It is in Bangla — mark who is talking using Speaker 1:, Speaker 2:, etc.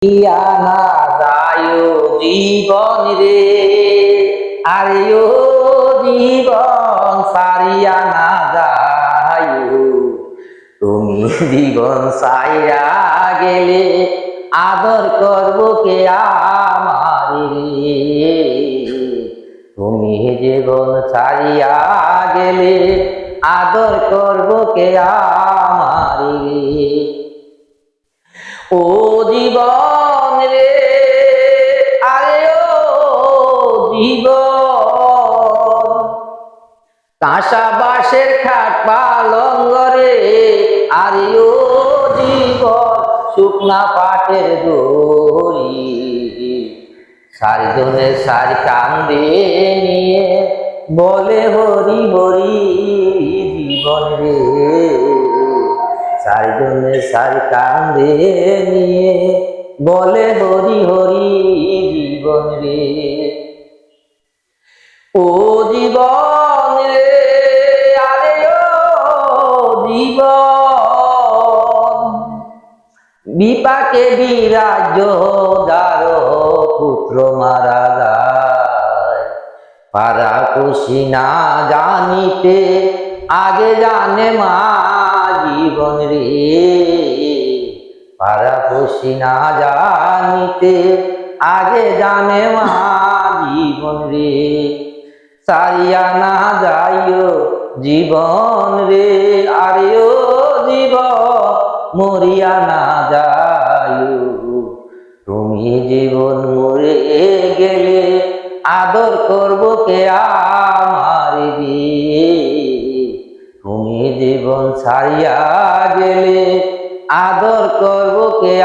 Speaker 1: ইয়া না যায় জীবন রে, আরে ও জীবন সারিয়া না যায়। তুমি জীবন সাইরা গেলে আদর করবো কে আমারে। তুমি জীবন সারিয়া গেলে আদর করবো কে আমারে। ও জীবন রে, আরে ও জীবন, কাঁসা বাঁশের খাট পালঙ্গ রে, আরে ও জীবন, শুকনা পাটের দড়ি, চারজনে চার কান্দে নিয়ে বলে হরি হরি জীবন রে। চারজনে চার কান্দে নিয়ে বলে হরি হরি জীবন রে। ও জীবন রে, আরে ও জীবন, বিপাকে বিরাজ্য যার পুত্র মারা যায়, পারা খুশি না জানিতে আগে জানে মা জীবন রে। পারা খুশি না জানিতে আগে জানে মা জীবন রে। সারিয়া না যাইও জীবন রে, আরে ও জীবন, মরিয়া না যাইও। তুমি জীবন মরে গেলে আদর করবো কে আমারে। তুমি জীবন ছাড়িয়া গেলে আদর করবো কে